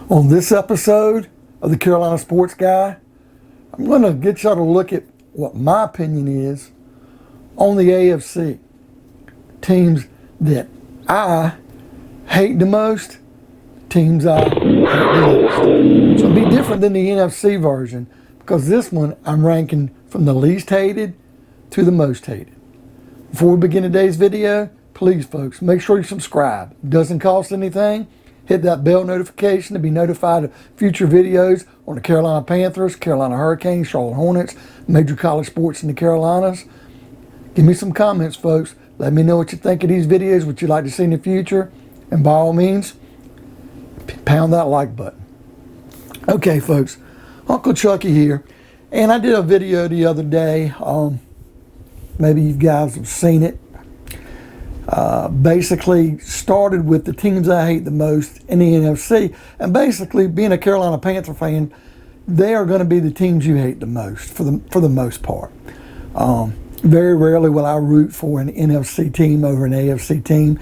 On this episode of the Carolina Sports Guy, I'm going to get y'all to look at what my opinion is on the AFC. Teams that I hate the most, teams I hate the least. So it'll be different than the NFC version because this one I'm ranking from the least hated to the most hated. Before we begin today's video, please folks, make sure you subscribe. It doesn't cost anything. Hit that bell notification to be notified of future videos on the Carolina Panthers, Carolina Hurricanes, Charlotte Hornets, major college sports in the Carolinas. Give me some comments, folks. Let me know what you think of these videos, what you'd like to see in the future. And by all means, pound that like button. Okay, folks, Uncle Chucky here. And I did a video the other day. Maybe you guys have seen it. Basically started with the teams I hate the most in the NFC, and basically being a Carolina Panther fan, they are going to be the teams you hate the most for the most part. Very rarely will I root for an NFC team over an AFC team,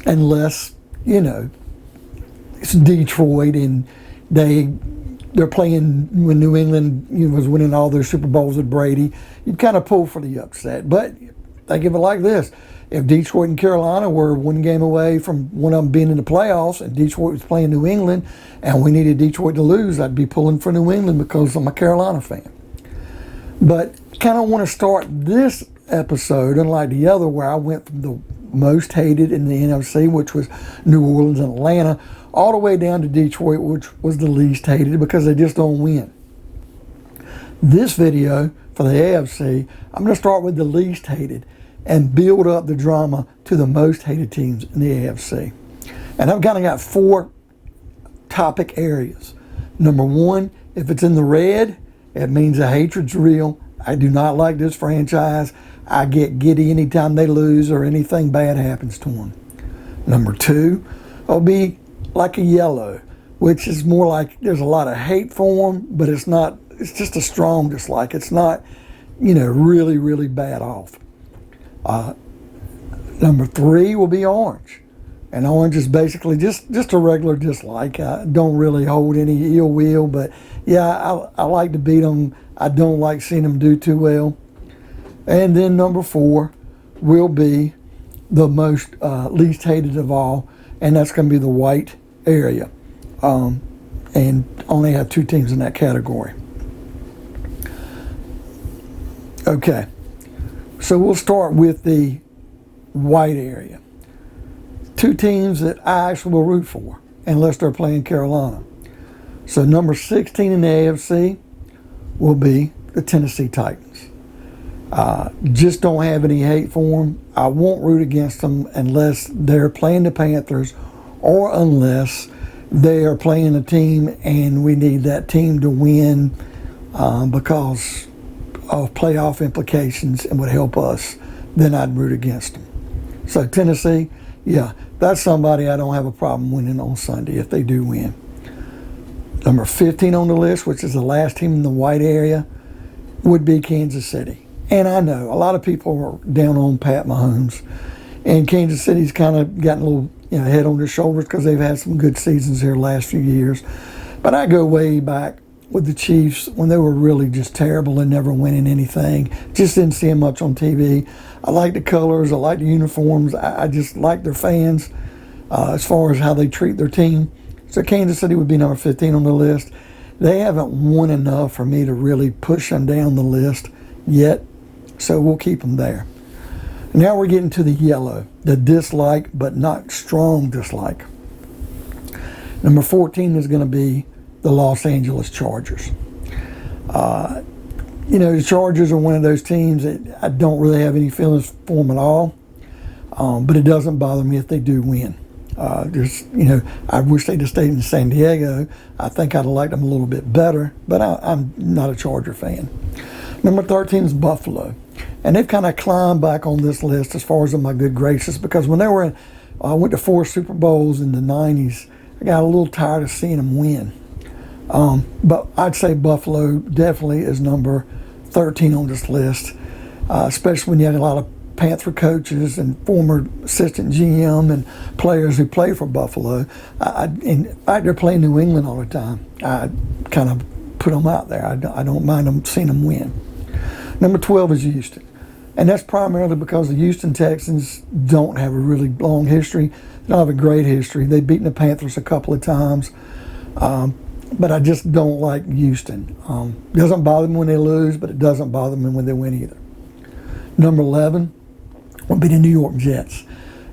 unless it's Detroit and they're playing when New England was winning all their Super Bowls with Brady. You'd kind of pull for the upset, but think of it like this. If Detroit and Carolina were one game away from one of them being in the playoffs and Detroit was playing New England and we needed Detroit to lose, I'd be pulling for New England because I'm a Carolina fan. But kind of want to start this episode, unlike the other where I went from the most hated in the NFC, which was New Orleans and Atlanta, all the way down to Detroit, which was the least hated because they just don't win. This video for the AFC, I'm going to start with the least hated and build up the drama to the most hated teams in the AFC. And I've kind of got four topic areas. Number one, if it's in the red, it means the hatred's real. I do not like this franchise. I get giddy anytime they lose or anything bad happens to them. Number two, it'll be like a yellow, which is more like there's a lot of hate for them, but it's just a strong dislike. It's not, really, really bad off. Number three will be orange. And orange is basically just a regular dislike. I don't really hold any ill will, but yeah, I like to beat them. I don't like seeing them do too well. And then number four will be the most least hated of all, and that's going to be the white area. And only have two teams in that category. Okay. So we'll start with the white area. Two teams that I actually will root for, unless they're playing Carolina. So number 16 in the AFC will be the Tennessee Titans. Just don't have any hate for them. I won't root against them unless they're playing the Panthers or unless they are playing a team and we need that team to win because of playoff implications and would help us, then I'd root against them. So Tennessee, yeah, that's somebody I don't have a problem winning on Sunday if they do win. Number 15 on the list, which is the last team in the white area, would be Kansas City. And I know a lot of people are down on Pat Mahomes, and Kansas City's kind of gotten a little head on their shoulders because they've had some good seasons here the last few years. But I go way back with the Chiefs when they were really just terrible and never winning anything. Just didn't see them much on TV. I like the colors. I like the uniforms. I just like their fans as far as how they treat their team. So Kansas City would be number 15 on the list. They haven't won enough for me to really push them down the list yet, so we'll keep them there. Now we're getting to the yellow, the dislike, but not strong dislike. Number 14 is going to be the Los Angeles Chargers. The Chargers are one of those teams that I don't really have any feelings for them at all, but it doesn't bother me if they do win. I wish they'd have stayed in San Diego. I think I'd have liked them a little bit better, but I'm not a Charger fan. Number 13 is Buffalo. And they've kind of climbed back on this list as far as in my good graces because when they were in, I went to 4 Super Bowls in the 90s, I got a little tired of seeing them win. But I'd say Buffalo definitely is number 13 on this list, especially when you had a lot of Panther coaches and former assistant GM and players who play for Buffalo. In fact, they're playing New England all the time. I kind of put them out there. I don't mind them seeing them win. Number 12 is Houston. And that's primarily because the Houston Texans don't have a really long history. They don't have a great history. They've beaten the Panthers a couple of times. But I just don't like Houston. It doesn't bother me when they lose, but it doesn't bother me when they win either. Number 11 would be the New York Jets.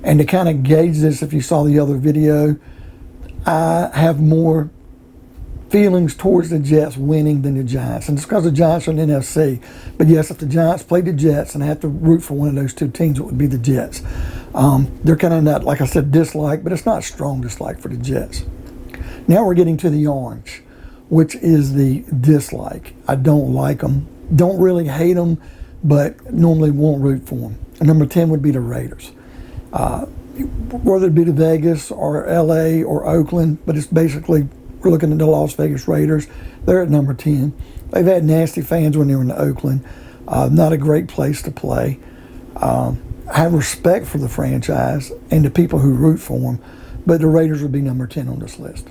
And to kind of gauge this, if you saw the other video, I have more feelings towards the Jets winning than the Giants. And it's because the Giants are in the NFC. But yes, if the Giants played the Jets and I have to root for one of those two teams, it would be the Jets. They're kind of not, like I said, dislike, but it's not strong dislike for the Jets. Now we're getting to the orange, which is the dislike. I don't like them. Don't really hate them, but normally won't root for them. And number 10 would be the Raiders. Whether it be the Vegas or LA or Oakland, but it's basically, we're looking at the Las Vegas Raiders. They're at number 10. They've had nasty fans when they were in Oakland. Not a great place to play. I have respect for the franchise and the people who root for them, but the Raiders would be number 10 on this list.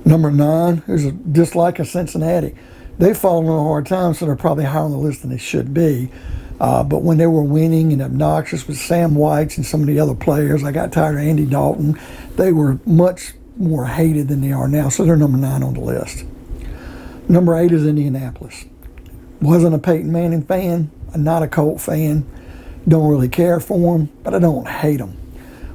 Number 9 is a dislike of Cincinnati. They've fallen on a hard time, so they're probably higher on the list than they should be. But when they were winning and obnoxious with Sam White and some of the other players, I got tired of Andy Dalton. They were much more hated than they are now, so they're number 9 on the list. Number 8 is Indianapolis. Wasn't a Peyton Manning fan, not a Colt fan. Don't really care for them, but I don't hate them.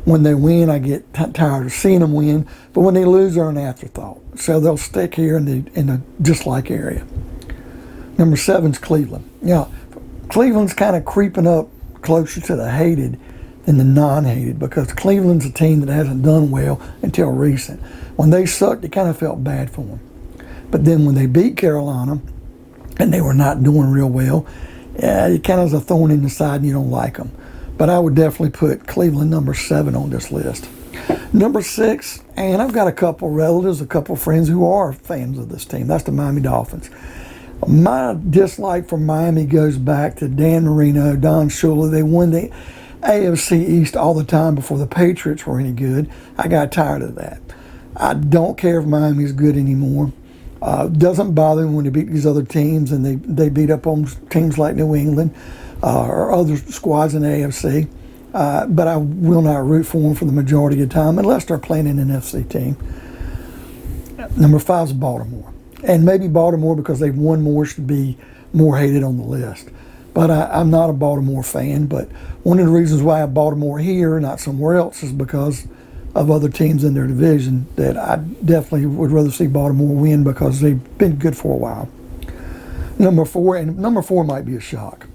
When they win, I get tired of seeing them win, but when they lose, they're an afterthought. So they'll stick here in the dislike area. Number 7 is Cleveland. Cleveland's kind of creeping up closer to the hated than the non-hated, because Cleveland's a team that hasn't done well until recent. When they sucked, it kind of felt bad for them. But then when they beat Carolina, and they were not doing real well, it kind of is a thorn in the side and you don't like them. But I would definitely put Cleveland number 7 on this list. Number 6, and I've got a couple relatives, a couple friends who are fans of this team. That's the Miami Dolphins. My dislike for Miami goes back to Dan Marino, Don Shula. They won the AFC East all the time before the Patriots were any good. I got tired of that. I don't care if Miami's good anymore. Doesn't bother me when they beat these other teams and they beat up on teams like New England or other squads in the AFC. But I will not root for them for the majority of the time unless they're playing in an NFC team. Number 5 is Baltimore. And maybe Baltimore, because they've won more, should be more hated on the list. But I'm not a Baltimore fan. But one of the reasons why I have Baltimore here, not somewhere else, is because of other teams in their division that I definitely would rather see Baltimore win because they've been good for a while. Number 4, and number 4 might be a shock,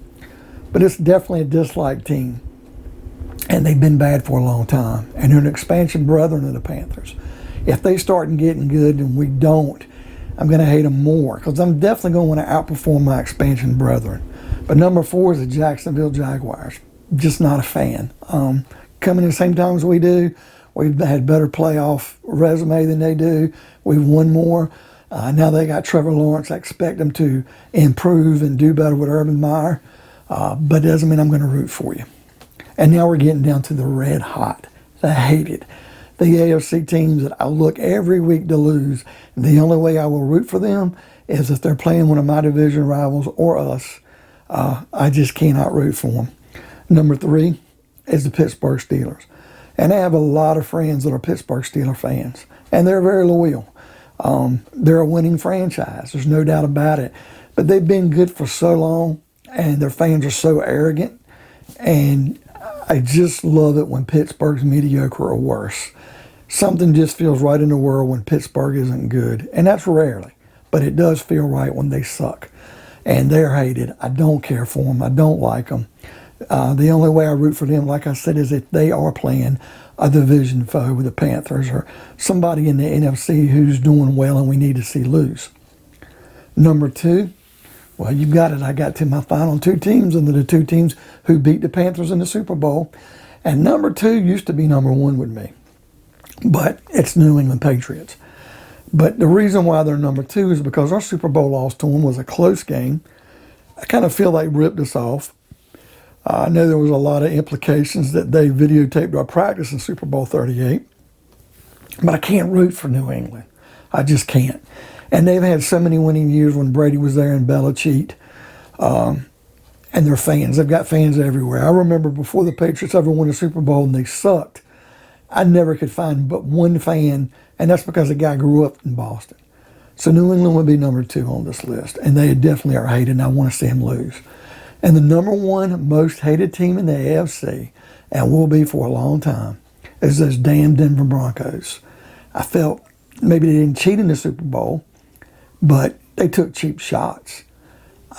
but it's definitely a dislike team. And they've been bad for a long time. And they're an expansion brethren of the Panthers. If they start getting good and we don't, I'm going to hate them more because I'm definitely going to want to outperform my expansion brethren. But number 4 is the Jacksonville Jaguars. Just not a fan. Coming in the same time as we do, we've had better playoff resume than they do. We've won more. Now they got Trevor Lawrence. I expect them to improve and do better with Urban Meyer. But it doesn't mean I'm going to root for you. And now we're getting down to the red hot, the hated, the AFC teams that I look every week to lose. The only way I will root for them is if they're playing one of my division rivals or us. I just cannot root for them. Number 3 is the Pittsburgh Steelers. And I have a lot of friends that are Pittsburgh Steelers fans, and they're very loyal. They're a winning franchise. There's no doubt about it. But they've been good for so long, and their fans are so arrogant. And I just love it when Pittsburgh's mediocre or worse. Something just feels right in the world when Pittsburgh isn't good. And that's rarely. But it does feel right when they suck. And they're hated. I don't care for them. I don't like them. The only way I root for them, like I said, is if they are playing a division foe with the Panthers or somebody in the NFC who's doing well and we need to see lose. Number 2, well, you got it. I got to my final 2 teams, and they're the 2 teams who beat the Panthers in the Super Bowl. And number 2 used to be number 1 with me. But it's New England Patriots. But the reason why they're number 2 is because our Super Bowl loss to them was a close game. I kind of feel they ripped us off. I know there was a lot of implications that they videotaped our practice in Super Bowl 38, but I can't root for New England. I just can't. And they've had so many winning years when Brady was there and Belichick, and their fans. They've got fans everywhere. I remember before the Patriots ever won a Super Bowl and they sucked, I never could find but one fan, and that's because the guy grew up in Boston. So New England would be number 2 on this list, and they definitely are hated, and I want to see them lose. And the number 1 most hated team in the AFC, and will be for a long time, is those damn Denver Broncos. I felt maybe they didn't cheat in the Super Bowl, but they took cheap shots.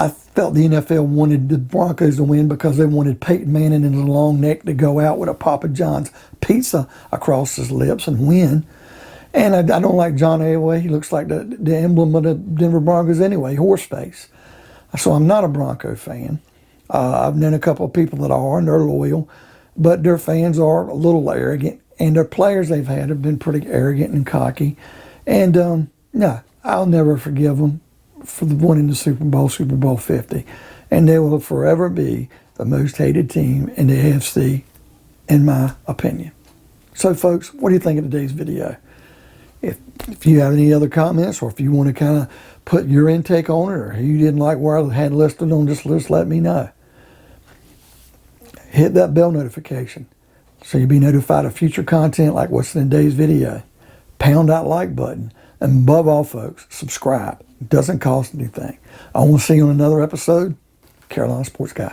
I felt the NFL wanted the Broncos to win because they wanted Peyton Manning and his long neck to go out with a Papa John's pizza across his lips and win. And I don't like John Elway. He looks like the emblem of the Denver Broncos anyway, horse face. So I'm not a Bronco fan. I've known a couple of people that are, and they're loyal, but their fans are a little arrogant, and their players they've had have been pretty arrogant and cocky. And no, I'll never forgive them for the winning the Super Bowl 50. And they will forever be the most hated team in the AFC, in my opinion. So folks, what do you think of today's video? If you have any other comments, or if you want to kind of put your intake on it, or you didn't like where I had listed on this list, let me know. Hit that bell notification so you'll be notified of future content like what's in today's video. Pound that like button. And above all, folks, subscribe. It doesn't cost anything. I want to see you on another episode. Carolina Sports Guy.